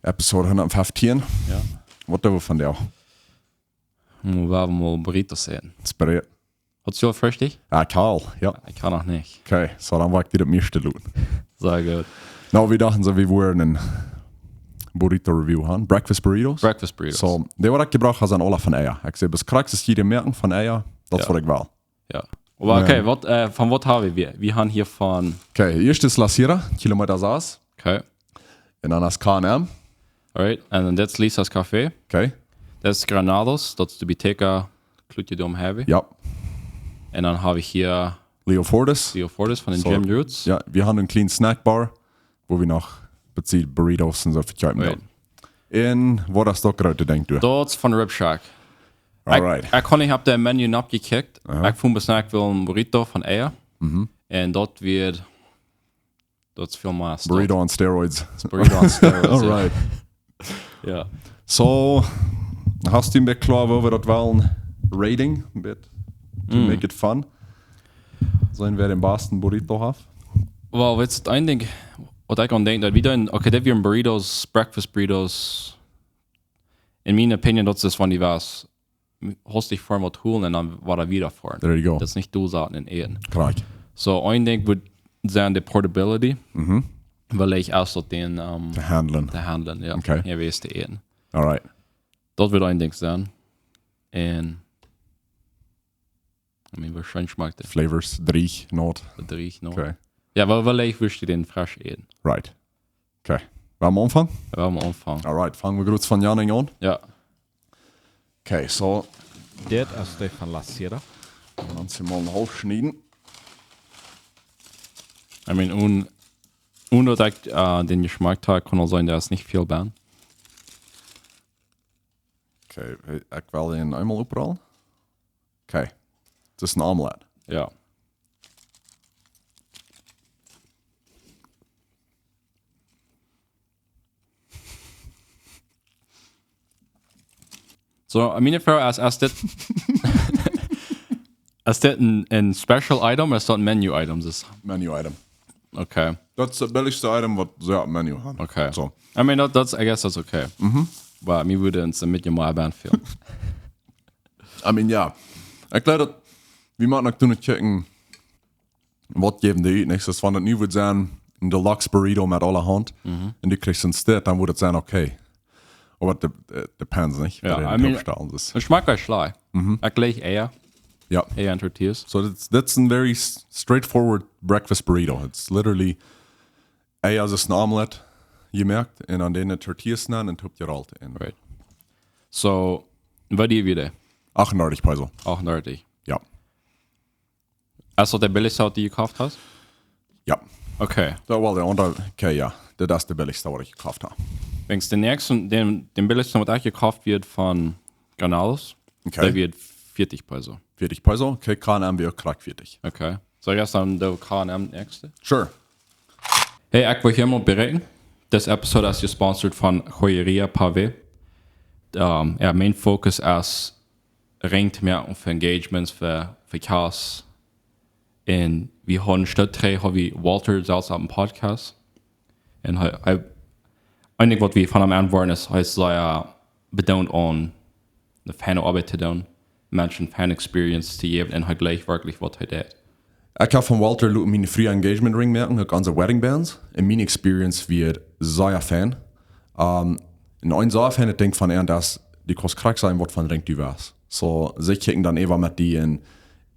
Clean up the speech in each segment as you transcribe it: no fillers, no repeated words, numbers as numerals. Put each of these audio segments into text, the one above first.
Episode 115. Ja. Wat doen we van jou? Wir werden mal Burritos sehen. Inspiriert. Hast du richtig? Ja, Karl, ja. Ich kann noch nicht. Okay, so dann war ich dir das meiste tun. Sehr gut. Nou, wir dachten so, wir wollen einen Burrito-Review haben. Breakfast Burritos. Breakfast Burritos. So, die wat ik gebracht habe, sind alle von Eia. Ich sehe, bis krijgt es jede merken von Eia. Das Ja. wat ik wel. Ja. Aber okay, von was haben wir? Wir haben hier von... Okay, eerst is La Sierra, Kilometer 6. Okay. En dan is K&M. Alright. And then that's Lisa's Café. Okay, That's Granados. Dat is de bibliotheca Klutjedom hebben. ja. En dan habe ich hier Leo Fortis. Theo Fortis von den So. Gem Roots. Ja, wir haben einen kleinen Snackbar, wo wir noch bezieht Burritos und so verkaufen Right. werden. En wat is dat grote, denk du? Dort von Rib Shack. Alright. Ik kon niet op de menu abgekickt. Ik vond besnack wil een burrito van Eia. En dat wird... Dat is veel meer stuff. Burrito on steroids. Burrito on steroids. Alright. Ja. So, hast du ein bisschen klar, wo wir das wollen? Rating, ein bisschen. To make it fun. Sollen wir den besten Burrito haben? Wel, weet je, het één ding wat ik aan denk, dat we dan, oké, dat weer burritos, breakfast burritos, in mijn opinion, dat is van die was, hast dich vorm wat holen en dan war er wieder vor. There you go. Dat is niet doelzaten in eten. Klar. So, één ding wordt zijn de portability, weil ich erst dat den, Te handelen. te handelen, ja. Okay. Ja, wees te eten. Alright. Dat wordt één ding zijn. En, I mean, wahrscheinlich mag de Flavors, 3, Noot. drie nog. Okay. Ja, wel ich wüsste den fresh eten. Right. Okay. Wollen wir anfangen? Wir werden anfangen. Alright, fangen wir kurz von Janning an. Ja. Okay, so. Det är Stefan Lassera. Dann sind wir mal einen halb schneiden. I mean, dass ich den Geschmack habe, kann auch sein, der ist nicht viel bern. Okay, ich will den einmal aufrollen. Okay. Das ist ein Omelette. Ja. So, I mean, if as that as that ein special item, as that ein Menu item ist. Menu-Item. Okay. Das ist das billigste Item, was sie auf dem Menü haben. Okay. So. I mean, I guess that's okay. Aber mir würde uns mit dem mal bern fehlen. I mean, ja. Ich glaube, wir machen noch tun checken, was geben die nicht. Das wenn das nie wird sein, ein Deluxe Burrito mit aller Hand, und du kriegst ein Steak, dann würde es sein, okay. Aber das depends nicht. Ja, bei I den mean, Topstellen ist. Ich mag euch schlau. Ich gleich eher Ja. and tortillas. So that's a very straightforward breakfast burrito. It's literally, als ist ein Omelette, je merkt, und an denen Tortillas nennen und habt ihr alt in. Right. So, was die wieder? 38 Peso. 38. Ja. Also der billigste, die du gekauft hast? Ja. Okay. So, well, der andere, okay, ja. Das ist der billigste, was ich gekauft habe. Wenn den nächsten, den billigsten, was ich gekauft wird von Granados, Okay. der wird 40 Peso. 40 Peso, okay, K&M wir kriegt 40. Okay. So, jetzt dann der K&M nächste. Sure. Hey, ich will hier mal berichten. Das Episode ist gesponsert von Joyeria Pavé. Main Focus ist ringt mehr für Engagements, für Chaos. Und wir haben statt drei, haben wir Walter selbst auf dem Podcast. Und eigentlich, was wir von am Ende wollen, ist, heißt, betont an eine Fanarbeit zu tun, Menschen Fan-Experience zu geben und halt gleich wirklich, was er tut. Ich habe von Walter meine frühe Engagement Ring merken, ganze Wedding Bands. In meine Experience wird sehr Fan. In ein sehr Fan, ich denke von er, dass die kostet krank sein, was von Ring du warst. So, sie kicken dann eben mit die in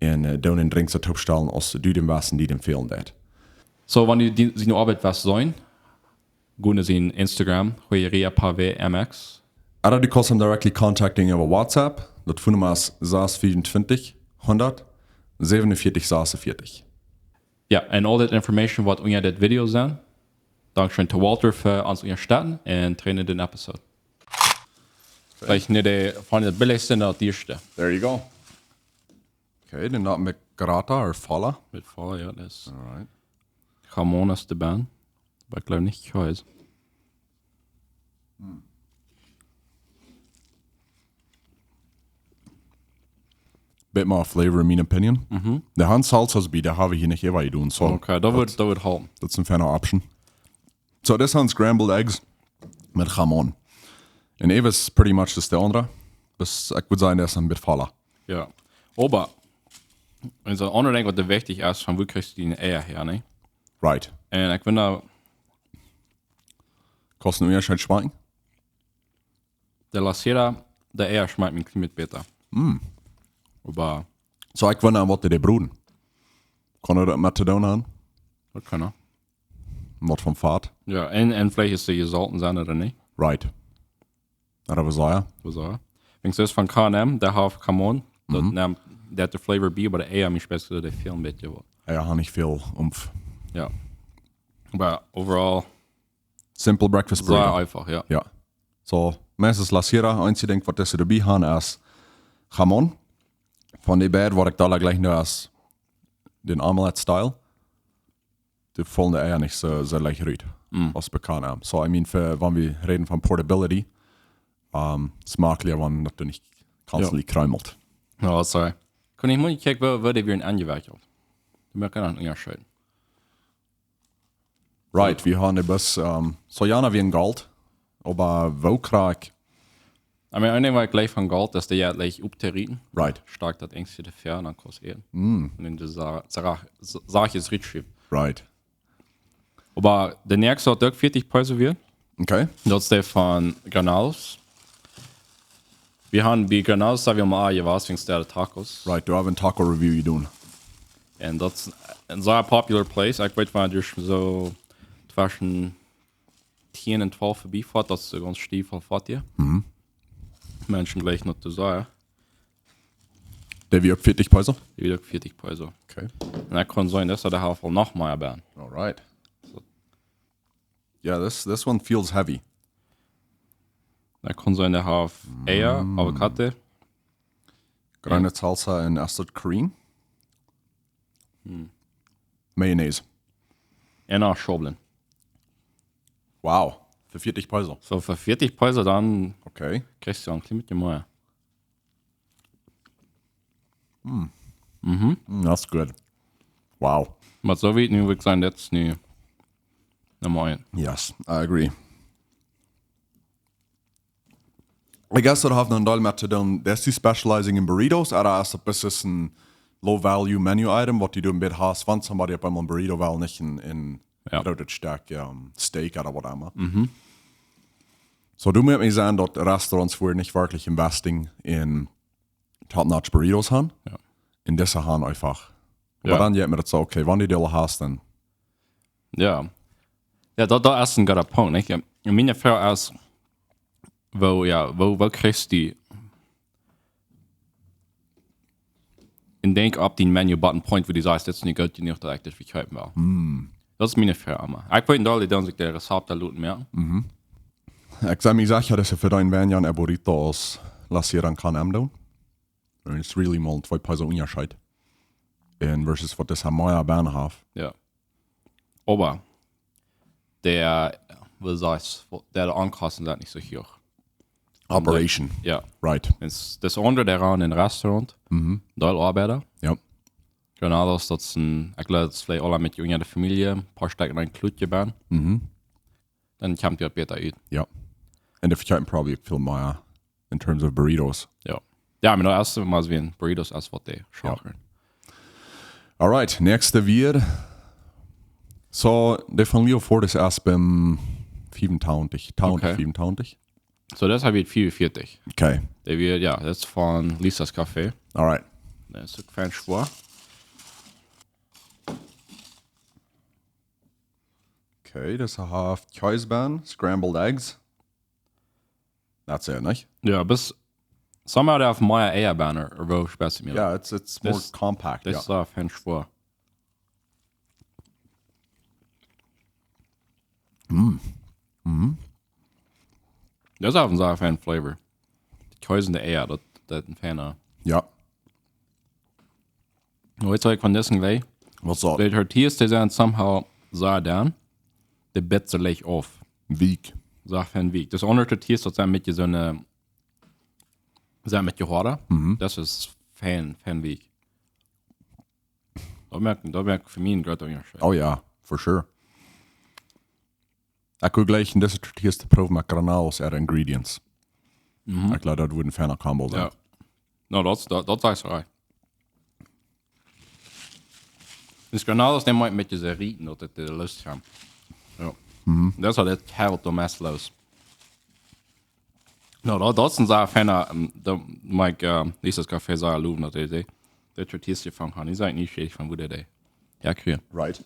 den Drink zu Topstellen, als du dem was, die dem fehlen dat. So, wenn die seine Arbeit was sollen, gehen sie in Instagram, Joyeria Pavé MX. Oder du kannst ihn directly contacting über WhatsApp. Das von Nummer ist 24 100 47 46. Ja, und all that information, was unter das Video sind. Dankeschön zu Walter für uns unterstützen und trainen den Episode. Vielleicht nicht von der billigste nach der erste. There you go. Okay, den Namen mit Grata oder Falla. Mit Fall, ja, das ist Alright. Ramon ist der Band. Aber ich glaube nicht, ich weiß. Bit more flavor in meiner Opinion. Der Hand Salsas bei, der habe ich hier nicht immer tun. So, Okay, da wird halten. that's a fair option. So, this one's scrambled eggs. Met jamon. En Ewa is pretty much dus de andere. Dus ik would zeggen, dat is een beetje vallen. Ja. Aber, wenn so andere denkt, was wichtig ist, von wo kriegst du die Eier her, ne? Right. Und ich bin da, Kosten wir schon schmecken? der Lassera, der Eier schmeckt mir ein bisschen besser. Aber, So, ik wonder wat die broeden. Kon er dat met te doen aan? das kann er. Wat van vaat? Ja, und vielleicht ist die gesalten sein oder nicht. Right. Dat was ja. Was auch. Wenn es ist von K&M, der hat Kamon, der hat der Flavor B, aber der Eier mich besser, der viel ein bisschen. Ja, habe nicht viel Umf. Ja. Aber overall, Simple breakfast sehr burrito. einfach, ja. Ja. So, meestens la sierra. Einzige denk wat ze erbij gaan is jamon. Van die beide wat ik daar gleich nu als den Omelette-Style. Die volgende Eier nicht so leicht rührt. Was bekannt haben. So, I mean, wenn wir reden von Portability, smakelijk, wenn das nicht constantly kruimelt. Ja, sorry. Kann ich mal checken, wo die wir angewerkt hat? Du merkst einen Unterschied. Right, wir haben etwas, so ja wie ein Gold, aber wo krieg I mean, eine war gleich von Gold, dass der ja gleich upterrieten. Right. Stark das ängste der Fern an kostet. Und in der Sache ist richtig. Right. Aber der nächste hat auch 40 Preise wird. Okay. Das ist der von Granados. Wir haben bei Granados, da wir mal was fängst der Tacos. Right, du hast ein Taco Review gedaan. Und das ist ein sehr popular place. Ich weiß, wenn du so zwischen 10 und 12 vorbeifährt, das ist ganz Stiefel fährt hier. Menschen gleich noch zu sagen. Der wird 40 Peso? Die wird auch 40 Preise. Okay. Und dann kann sein, dass der Hafer noch mehr werden. Alright. Yeah, this one feels heavy. Dann kann sein, der Hafer Eier, Avocado. Granate Salsa and Astrid Cream. Mayonnaise. Und auch Schobeln. Wow. Für 40 Peso. So für 40 Preise dann Okay. kriegst du ein bisschen mehr. That's good. Wow. Aber so wie nu würde ich sagen, das ist nie normal. Yes, I agree. I guess that have een deel met te doen. Is die specializing in burritos? Oder is het best een low-value menu item, wat die doen bij haast van somebody op een burrito wel niet in grote stuk steak oder wat immer. So du mir mir sagen, dass Restaurants wohl nicht wirklich Investing in top-notch Burritos haben. Ja. In dieser haben einfach. Aber Ja. dann geht mir das so, okay, wenn die Dille hast, dann. Ja. Ja, da ist ein guter Punkt, nicht? Meine Frage ist, wo kriegst du in denk ab den Menü-Button Point, wo du sagst, jetzt nicht gut, die nicht direkt das verkaufen will. Das ist meine Frage immer. Ich weiß nicht, dass ich der Rezept da looten mehr. Ich sage mir sicher, dass ich für deinen Van ein Burrito aus lassieren kann, doen. Und es ist really mal 2 Peso Unterschied. Und versus was das Hamaya Bern hat. Ja. Aber der, wie sagst der Ankosten ist nicht so hoch. Operation. Ja. Right. Das andere, der ran in Restaurant, da Arbeiter. Ja. Granados, das ist ein, ich glaube, das ist vielleicht alle mit Jungen der Familie, ein paar Stück in ein Klutje bauen. Dann kommt ihr besser ut. Ja. Und der verkaufen probably viel mehr in terms of burritos. Ja. Ja, aber das erste Mal wie ein Burritos, als was die schauen. Alright, nächste wir. So, der von Leo Ford ist erst beim 25. Okay. 25. So, das habe ich 44. Okay. Der wird, ja, das ist von Lisas Café. Alright. Das ist kein Schwur. Okay, das hat Käsebeeren, Scrambled Eggs. That's it, nicht? Ja, bis somehow der auf meiner Eierbanner, wo spätestens mir. Yeah, it's more Das- compact. Das Yeah. ist auf kein Schwur. Das ist auf ein Fan Flavor. Die Käse der Eier, das ist ein Fan. Ja. Und jetzt von dessen gleich. Was so? Die Tortillas, die sind somehow so down. Die Betze leg auf. Wieg. So auf ein Weg. Das andere Tortillas, das sind mit so eine, sind mit Gehorde. Das ist Fan-Weg. Da merkt für mich ein großer Unterschied. Oh yeah, for sure. Ik wil gleich in deze eerste proeven met Granados en ingredients. Ik geloof dat wordt een fijne combo zijn. Ja. Nou, dat is right. Dus Granados, die moet een beetje zijn rieten, dat het de lust gaan. Ja. Dat is al het heel domestloos. Nou, dat is een zaak fijne, dat mag ik dieses café zeggen, loven dat hij dat tortilletje van gaan. Die zijn niet schädig van hoe dat hij. Ja, kreeg. Right.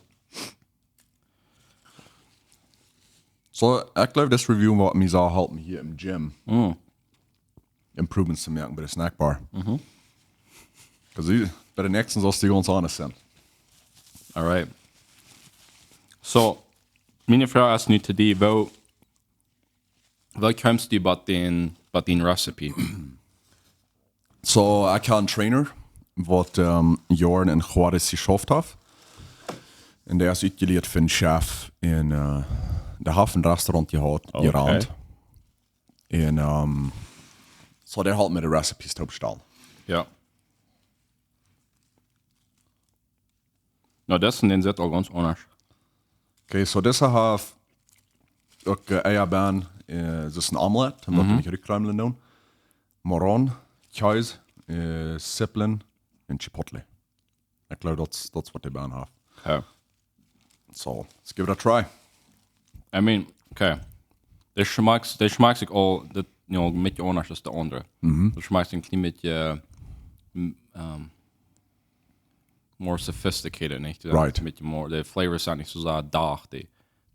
So, ik geloof this review wat mij zou helpen hier im gym. Improvements te merken bij de snackbar. Because bij de nächsten sollst du uns honest sein. Alright. So, meine Frage ist nu till dig, vad kommst du bei din recipe? So, ik heb een trainer wat jaren in Juarez geschafft heeft. En der is uitgeleerd van chef in de hafenrestaurant gerand. En so der halt met de recipes te opstellen. Ja. Nou, das sind den zit al ganz anders. Okay, so deze heeft ook eierbaan, dat is een omelet, en dat moet ik rückruimelen doen. Moron, kaas, sippelen en chipotle. Ik geloof dat is wat die baan heeft. Okay. So, let's give it a try. I mean, okay. Det schmeckt sich all, det, you know, mycket anders än det andra. Det schmeckt en klein mycket more sophisticated, nicht? Right. Mycket more, the flavors är inte så dark, det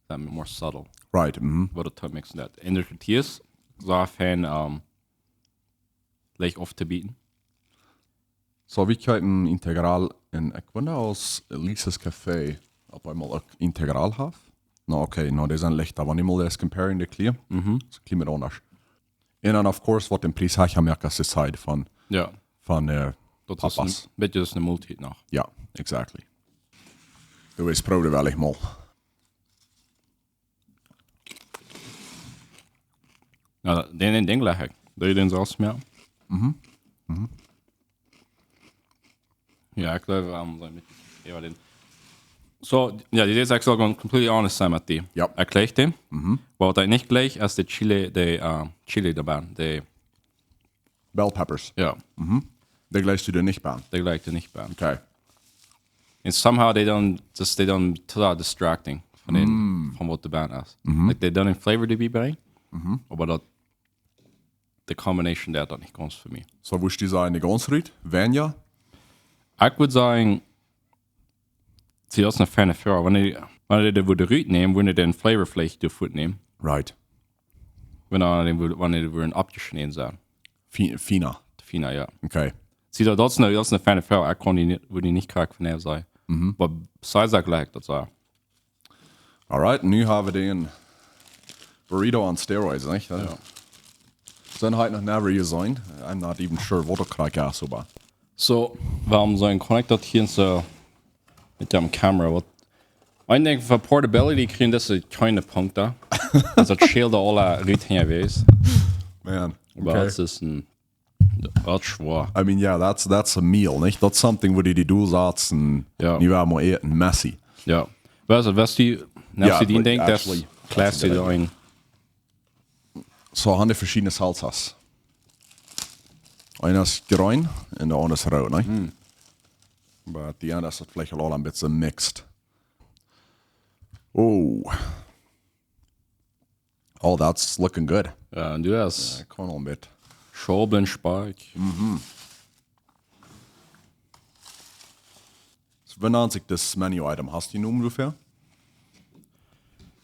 är more subtle. Right, Vad det tar mixen det. In der tortillas, så är fan leicht oft zu bieten. So, vi köpen integral en, ik wonder als Lisa's Café op einmal ook integral heeft. No, okay, no, det är en lätt, aber niemals das comparing det clear. Så klimat anders. En dan, of course, wat den pris har jag märkt sig side från Ja. Dat is pappas. een beetje dus een multi nog. Ja, exactly. Du vet, prøv det väldigt mål. Ja, det är en ding lägger. Det är den sås med. Ja, ik geloof ja, den. So, ja, die ist actually going completely honest sein mit die. Ja. Erklärt dem. Wat hij niet gleich als de chili dabei. De, Bell peppers. ja, Det gläst du dir nicht bei. de gleich er nicht bei. Okay. And somehow they don't total distracting van wat de band is. Like they don't in flavor to be bij. Maar dat the combination daar dat niet ganz voor mij. So, wo ist dieser eine ganz rüt? Vanya? Ik würde sagen, sie das eine feine Frage. Wenn ihr de Rüt nehmen, würden den Flavor vielleicht durch Food nehmen. Right. Wenn ihr würden abgeschnitten sein. Fina. Fina, ja. Okay. Sie das ist eine feine Frage. Ich kann würde nicht krank von der sein. Aber sei es gleich, das sei. Alright, nu haben wir den Burrito on steroids, nicht? Ja. Sind halt noch never gesehen. I'm not even sure, wo der Krack ist, aber. So, warum so ein Connector hier so mit dem Kamera? Ich denke, für Portability kriegen das keine Punkte. Also, das schält alle Rütchen weiß. Man. Aber das ist ein. Das ist schwer. I mean, yeah, that's a meal, nicht? That's something wo die du sagst, und Ja. nie war mal eten, messy. Ja. Was du, Ja, du den but denkt, das actually, klärst du that's a da good ein. So haben die verschiedene Salsas. Einer ist grün und der andere ist rau, ne? Aber die andere ist vielleicht auch ein bisschen mixed. Oh. Oh, that's looking good. Ja, und du hast Ich kann noch ein bisschen. Schobenspark. Wenn man sich das Menu-Item hast, du die ungefähr?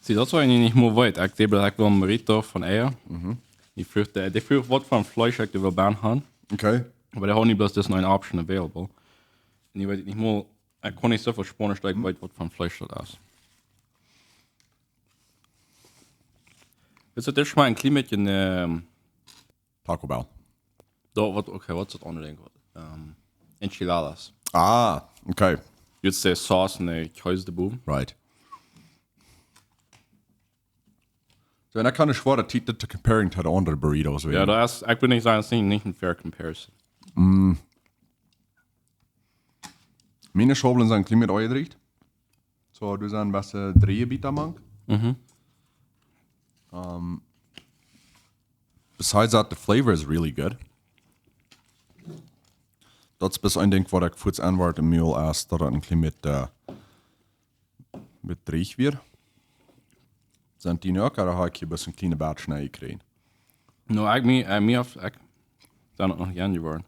Sieh, das war eigentlich nicht mehr weit. Ich glaube, ich will ein Burrito von Eia. Die fürchte was von Fleisch ich will bauen haben. Okay. Aber der hat nicht bloß das noch eine Option available. Und ich weiß nicht mal, ich kann nicht so viel Spanisch, ich weiß, was von Fleisch das ist. Willst du das mal ein klein bisschen, Taco Bell. okay, was ist das andere Ding? Enchiladas. Ah, okay. Jetzt der Sauce und der Käse dabei. Right. So, and I kind of schwore Titel to comparing to the other burritos. Ja, das ist, ich würde nicht sagen, das ist nicht ein fair comparison. Meine Schobeln sind klein mit euch riecht. So, du sagst, was 3 Biter mang. Besides that, the flavor is really good. Dat is best een ding wat ik voets aanwaard een meal als dat een klein met dreig weer. Zijn die ook, daar heb ik best een kleine batch naar gekregen. No, ik dan nog gern geworden.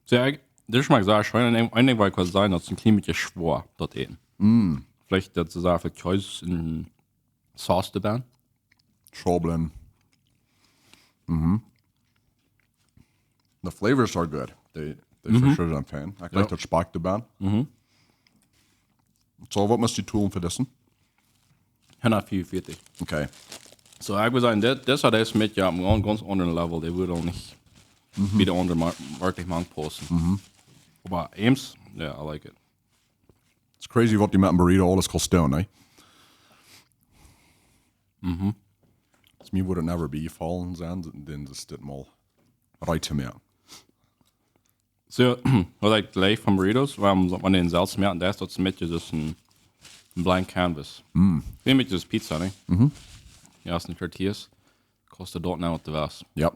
So, das schmeckt sehr schön. Ein Ding, weil ich kann sagen, das ist ein klein bisschen schwer, dort eben. Vielleicht, dass es auch für Kreuz in Sauce dabei. Schoblen. The flavors are good. They for sure I'm fan. I like that spark the band. So, what must you tun für das? 144. Okay. So, ich würde sagen, das hat es mit ja einem ganz anderen Level. Der würde auch nicht wieder unter wirklich Mann posten. Aber Ames, yeah, I like it. It's crazy what die met een burrito alles kost down, eh? It's me would it never be fallen zijn, then just dit mal right to me. So, wat ik gleich van burritos, wanneer je in zelfs merken, dat is met je dus een blank canvas. Wie met je dus pizza, ne? Ja, als een tortillas, kostet dort nou wat te was. Ja.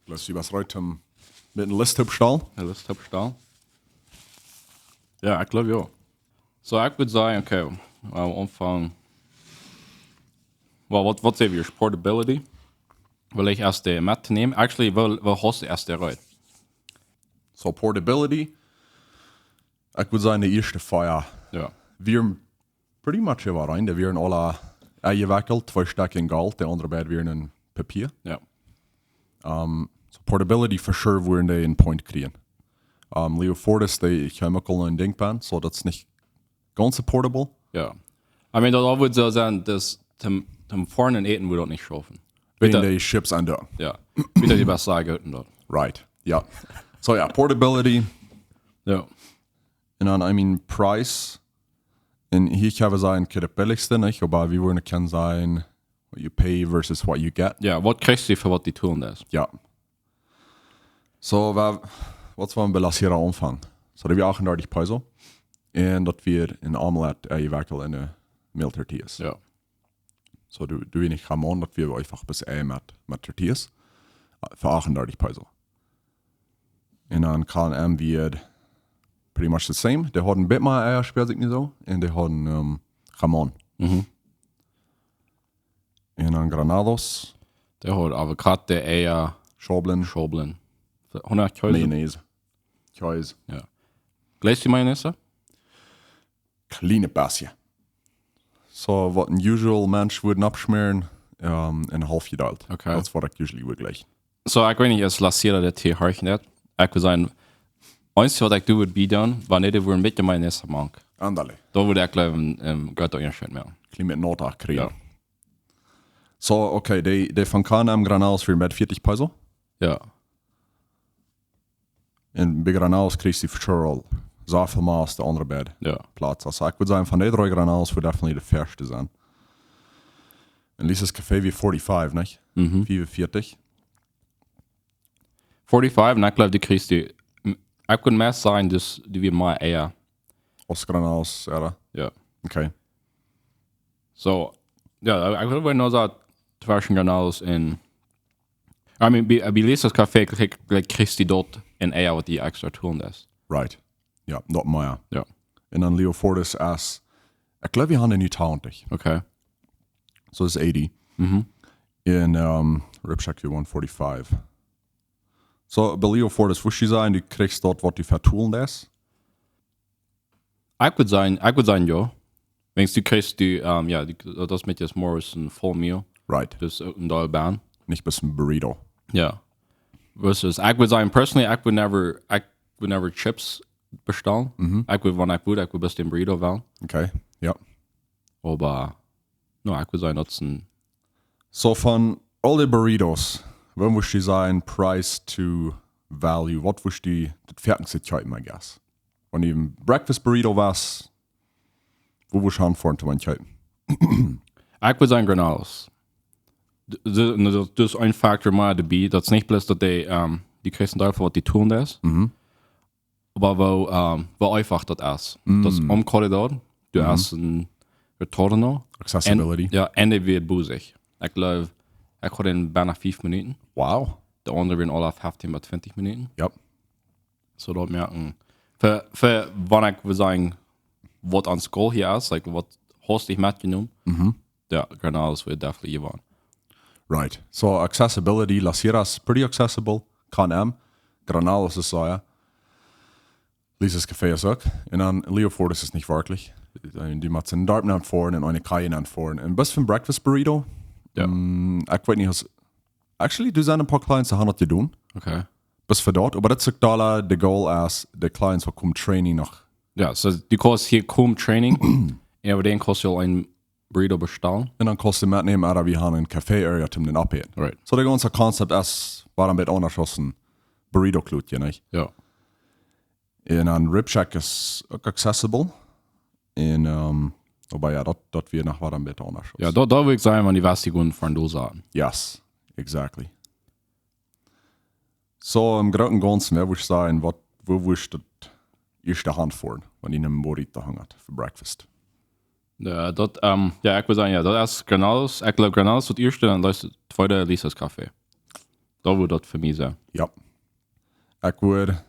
Lass sie was right mit een list opstal. Een list opstal. Ja, ik geloof ja. So, ik würde sagen, okay, Umfang. Well, wat zeg je? Portability? Wil ik eerst de mat nemen? Actually, wil host eerst eruit. So, portability. Ik würde sagen, de eerste feier. Ja. Wir pretty much über rein. Wir wären alle eingewickelt, 2 Stück in Gold, der andere beide wären in Papier. Ja. So portability for sure würden die in Point kriegen. Leo Fortis, die chemical in Dingpan, so that's nicht ganz portable. Ja. I mean, dat würde so sein, dass zum vorne eten würde auch nicht schaffen. Wenn die Chips an da. Ja. Wieder die beste sagen dort. Right. Ja. So ja, portability. Ja. Und dann, I mean, Price. Und hier kann ich sagen, das billigste nicht, aber wir würden können sein, what you pay versus what you get. Ja, was kriegst du für was die tun das? Ja. So, was war ein belasserer Umfang? So, das wäre 38 Peso. Und das wir in Omelette einwickeln in eine Mehl-Tortillas. Ja. So, du wenig Ramon, das wir einfach bis mit Tortillas. Für 38 Peso. Und dann kann wir pretty much the same. Die haben ein bisschen mehr Eier, speelt ik niet zo. En die haben Ramon. Und dann Granados. Der hat Avocado, Eier, Schoblen. 100 Käse. Mayonnaise. Käse. Ja. Gleich die Mayonnaise? Kleine Basje. So, wat een usual Mensch würde abschmieren, in een half geduld. Okay. Dat is wat ik usually würde gleich. So, ik weet niet, als lassieren dat hier hartje net. Ik wil zeggen, eins wat ik doe would be done, wanneer die een beetje Mayonnaise maak. Andale. Dan würde ik geloof een grote onderscheid maken. Klein met Notach kriegen. Ja. So, okay, die van Kana Granados für mit 40 Peso. Ja. En bij Granados kriegst du für sure al zoveel maas de andere bed. Ja. Platz. Also, ik würde sagen, van die 3 Granados würde definitely de verste zijn. En Lisa's Café wie 45, nicht? 45. 45, en ik geloof die kriegst du. Ik kan meer zijn, dus die weer maar Eier. Os Granados, era. Ja. Okay. So, ja, ik wil nog zeggen, 2 Granados in. I mean, bij Lisa's Café kriegst du dort een Eier, wat die extra tun is. Right. Ja, dat maar. Ja. En dan Leo Fortis as, ik geloof je handen nu 20. Okay. So dat is 80. En Ripshack weer 145. So, bij Leo Fortis, wo je zijn, du kriegst dort wat die vertoelen is? Ik würde sagen, ja. Wenn du kriegst, ja, das mit jetzt Morris ein Full Meal. Right. Dus een dollar baan. Nicht bis ein Burrito. Ja. Versus, ik würde sagen, personally, ik would never chips bestellen. Ik would best een burrito wel. Okay, ja. Aber, no, ik würde sagen, dat is een... So, von all die Burritos, wann muss je sein, Price to Value, wat muss die, das fertigste Zeit, I guess. Wenn die ein Breakfast Burrito was, wo muss ich anfangen, zu meinen Ik würde sagen, Granados. Dat is een factor maar erbij. Dat is niet bloß dat die kriegst dafür, wat die tun is. Aber wo einfach das ist. Das Korridor, du hast ein Retorno. Accessibility. Ja, en det wird busig. Ich glaube, ich hatte den bijna 5 Minuten. Wow. De andere werden alle 15 bis 20 Minuten. Yep. So dort merken. Für wann ich würde sagen, was an School hier ist, like, was hast dich mitgenommen, der Granados wird definitely gewonnen. Right. So accessibility, La Sierra is pretty accessible. Can Granados ist so, ja. Lisa's Café ist auch. Und dann Leoford ist es nicht wirklich. Die macht einen Darben an vorn und eine Kajen an vorn. Und was für ein Breakfast Burrito? Ja. Ich weiß nicht, actually, du sind ein paar Clients, die haben das getan. Okay. Was für dort. Aber das ist da der Goal als der Clients, die kommen Training noch. Ja, so du kannst hier kaum Training, aber den kannst du ein Burrito bestellen. Und dann kannst du mitnehmen, oder wir haben ein Café-Area, um den abheben. Right. So der ganze Konzept ist, war ein bisschen anders als ein Burrito-Klutje, nicht? Ja. Und ein Ribshack ist auch accessible. Und, aber ja, das wird noch ein bisschen anders. Ja, da würde ich sagen, man die was die guten von Dose haben. Yes, exactly. So im Großen und Ganzen, würde ich sagen, wo willst du das erste Hand vor, wenn ich einen Burrito hangert für Breakfast? Ja, ich würde sagen, ja, das ist Granados. Ich glaube, Granados das erste, dann das zweite Lisa's Café. Da würde das für mich sein. Ja. Ich würde,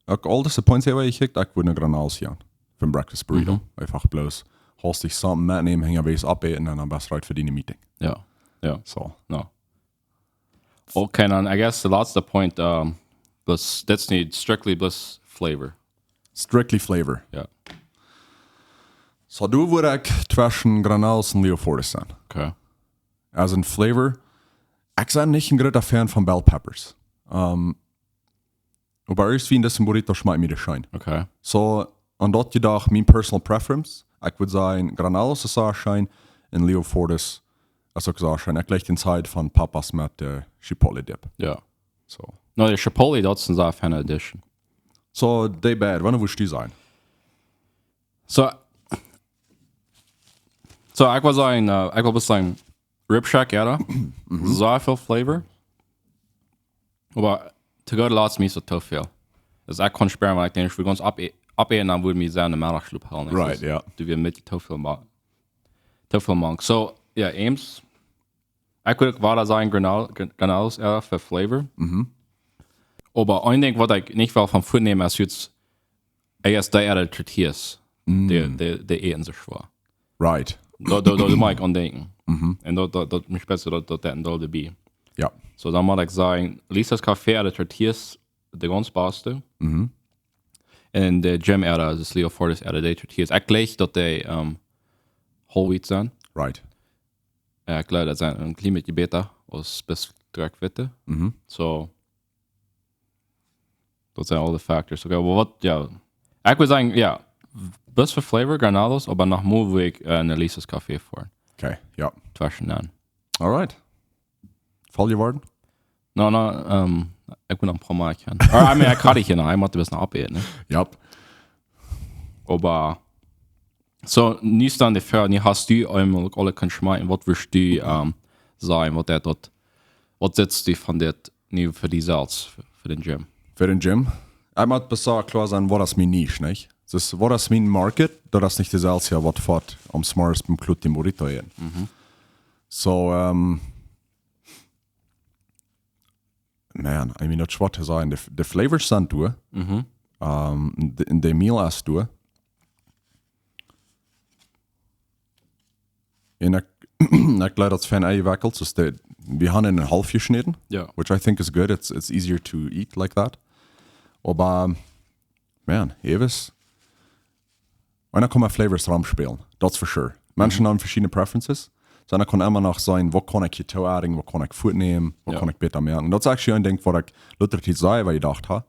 auch all diese Points, die ich kriege, ich würde eine Granados haben für ein Breakfast Burrito. Einfach bloß, hast dich zusammen mitnehmen, hängen wir es abheben und dann bist du right für deine Meeting. Ja. Ja. So. No. Okay, then I guess the last point, that's need strictly bliss flavor. Strictly flavor. Ja. So du würde ich zwischen Granados und Leoford sein. Okay. Also in flavor, ich bin nicht ein großer Fan von Bell Peppers. Aber irgendwie in diesem Burrito schmeckt mir das schein. Okay. So, und dort jedoch mein personal preference, ich würde sagen, Granados ist auch schein und Leoford ist auch schein. Ich gleich den Zeit von Papas mit der Chipotle Dip. Ja. So. No, der Chipotle, das ist eine Fan Edition. So, they bad. Wann willst du sein? So, ich würde sagen, Rib Shack, ja, da. So viel Flavor. Aber to go to lots me so tough viel. Also ich kann sperren, weil ich denke, wir gehen uns abheben, dann würde mich sehr in den Mittagsschlup halten. Right, ja. Du wirst mit tough viel machen. So, ja, Ames. Ich würde weiter sagen, Granados eher für Flavor. Aber ein Ding, was ich nicht will vom Food nehmen, ist jetzt, erst der eher Tortillas, der eten sich schwer. Right. Da mag ich andenken. Und da mich besser, dass das dabei. Ja. So, dann muss ich sagen, Lisa's Café er Tortillas, der ganz baste. Und der Gym er das Leoford er die Tortillas. Ich glaube, dass die Whole Wheat sind. Right. Ich glaube, das sind ein klein bisschen besser als bis direkt Witte. So, das sind alle Factors. Okay, aber was, ja, ich würde sagen, ja, bis für Flavor, Granados, aber nach Mo will ich eine Lisa's Café fahren. Okay, ja. Zwischen dann. Alright. Voll geworden? No, ich bin am Promarken. Ich kann nicht hin, ich muss ein bisschen abheben, ne? Ja. Aber, so, nicht dann die Frage, nie hast du einmal alle können schmecken, was wirst du sagen, was setzt du von der, nie für die Salz, für den Gym? Für den Gym? Ich muss besser klar sein, was ist mein Nische, nicht? Das ist, was ist mein Market, das ist nicht das Salz, ja, was fährt am smartest beim Klut im Burrito hin. So, man, I mean, das schwer zu sagen. Die Flavors sind durch. In der Meal ist durch. Und ich glaube, das Fan eingewickelt. So wir haben einen halb geschnitten, which I think is good. It's easier to eat like that. Aber, man, ewig. Und dann kann man Flavors rumspielen. That's for sure. Menschen haben verschiedene Preferences. So, dann kann immer noch sein, wo kann ich hier Tauering, wo kann ich Food nehmen, wo kann ich besser merken. Und das ist actually ein Ding, was ich Leute selber gedacht habe.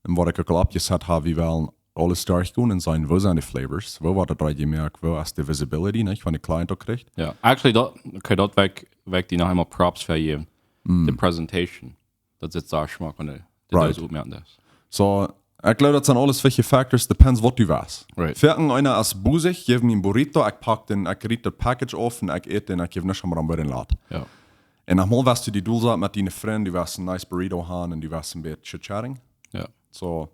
Und was ich auch abgesetzt habe, wie wollen alles durchgehen und sein, wo sind die Flavors, wo war der 3D-Merk, wo ist die Visibility, nicht, wenn der Client auch kriegt. Ja, actually, dort weg die noch einmal Props für jeden. Die Presentation. Das ist sehr schmack, und Right. das merken das. So, ich glaube, das sind alles welche Factors, depends, was du weißt. Right. Fertig einer ist busig, gebe mir einen Burrito, ich riech das Package auf und ich ete den, ich gebe nicht einmal bei den Laden. Ja. Und nochmal weißt du die Dulsat mit deinen Freunden, du weißt ein nice Burrito haben und du weißt ein bisschen Chit-Chatting. Ja. So,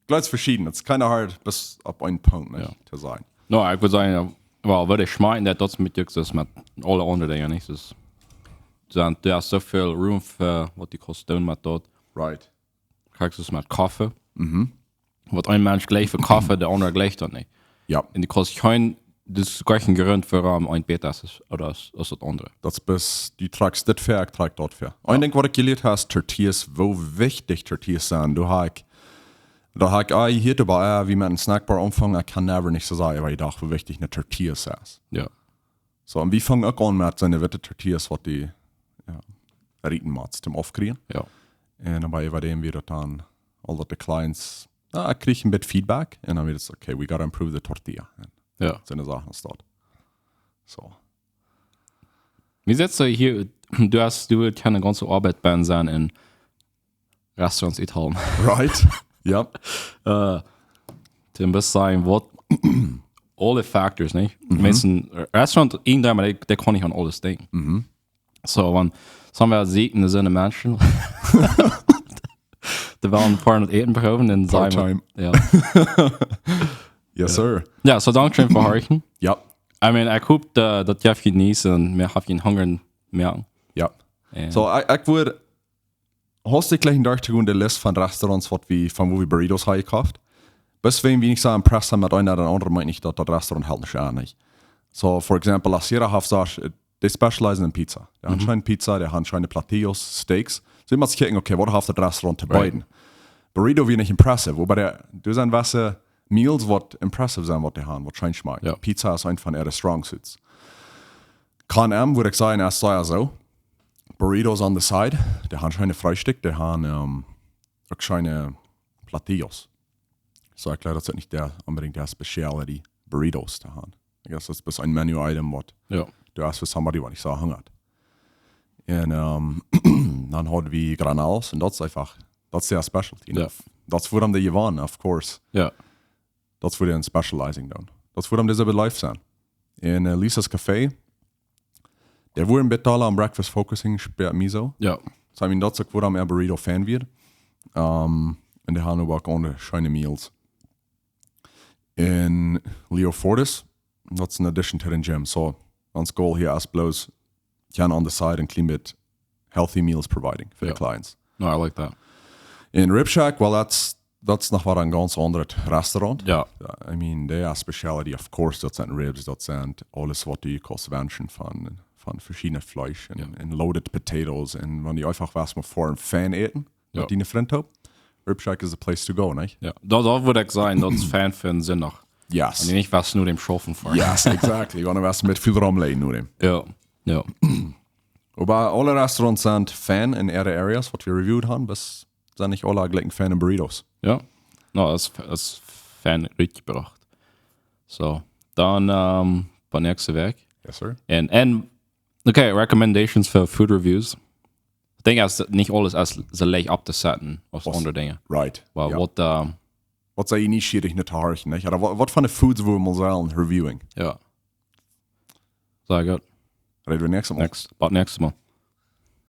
ich glaube, es ist verschieden. Es ist keine hart bis auf einen Punkt nicht, zu sein. No, ich würde sagen, Well, würde ich schmecken, das mit dir ist mit alle anderen Dingen nicht. Du hast so viel Raum für, was die kosten mit dort. Right. Kriegst du es mit Kaffee. Was ein Mensch gleich für Kaffee, der andere gleich dann nicht. Ja. Und die kostet kein, das ist gar kein Grund für ein Bett, das das andere. Das bis, die tragst das für, ich trag dort für. Und ich denke, was ich gelernt habe, Tortillas, wo wichtig Tortillas sind. Da habe ich hier dabei, wie man einen Snackbar anfangen, ich kann never nicht so sagen, weil ich dachte, wie wichtig eine Tortillas ist. Ja. So, und wir fangen auch an mit seine Wette Tortillas, was die rieten macht, zum Aufkriegen. Ja. Und dabei war dem wieder dann, all die Clients, ich kriege ein bisschen Feedback, und dann wird es, okay, we gotta improve the tortilla. Und Ja. so eine Sache ist dort. So. Wie setzt du hier, du willst keine ganze Arbeit sein in Restaurants Italien. Right? Ja. Du musst sagen, was alle Factors, nicht? Meisten Restaurant, irgendwann, der kann nicht an alles denken. So, wenn, sagen wir, siegen sind Menschen, die werden ein paar eten bekommen, dann sagen wir, ja. Yes, sir. Ja, so danke schön für heute. Ja. I mean, ich hoffe, dass ihr genießen und wir haben Hunger merken. Ja. So, ich würde, hast du gleich in der Liste von Restaurants, von wo wir Burritos haben gekauft? Bis wenn wir nicht so impressed haben mit einer oder anderen, meine ich, dass das Restaurant halt nicht an ist. So, for example, La Sierra hat gesagt, die specialisen in Pizza. Die haben schon Pizza, die haben schon Platillos, Steaks. So, immer zu gucken, okay, was hat das Restaurant zu beiden? Burrito wie nicht impressive, wobei du sind was Meals, was impressive sind, was die haben, was scheint schmeckt. Ja. Pizza ist einfach ihre Strong Suits. K&M würde ich sagen, es sei so. Burritos on the side, die haben keine Frühstück, die haben auch keine Platillos. So, ich glaube, das ist nicht unbedingt der Speciality Burritos da haben. Ich guess das ist ein Menu-Item, was du hast für somebody, was nicht so hungert. Und dann haben wir Granados und das ist einfach, das ist der Specialty. Ja. Das wird am die Javan, of course. Ja. Das wird ein Specializing dann. Das wird am dieselbe live sein. In Lisa's Café, der wurde ein bisschen am Breakfast Focusing, später Miso. Ja. So, I mean, das ist wo am Burrito-Fan wird. Und die haben aber auch andere schöne Meals. In Leo Fortis, that's in addition to the gym. So, ons goal here is blows can on the side and clean bit healthy meals providing for the clients. No, I like that. In Rib Shack, well, that's nog wat een ganz ander restaurant. Ja. I mean, their speciality, of course, dat zijn ribs, dat zijn alles wat die convention van verschiedene Fleisch en loaded potatoes. En wanneer je einfach was maar voor een fan eten, wat die een vriend hebt, Rib Shack is the place to go, nicht? Ja, da würde ich sagen, das ist Fan für den Sinn noch. Yes. Und nicht was nur dem Schaffen vor. Yes, exactly. Wanneer was met veel ramleen nur dem. Ja. Ja. Aber alle Restaurants sind Fan in ihre Areas, was wir reviewed haben, bis sind nicht alle gleich Fan in Burritos. Ja. No, das ist Fan richtig gebracht. So, dann bei nächste Weg. Yes, sir. And okay, recommendations für Food Reviews. Ich denke, es ist nicht alles als so leicht abzusetzen aus andere Dinge. Right. Weil ja. Was sei nicht schwierig nicht zu horchen, nicht? Oder was von den Foods, wo wir mal sagen, reviewing? Ja. Sehr gut. Reden wir nächstes Mal. Nächstes Mal.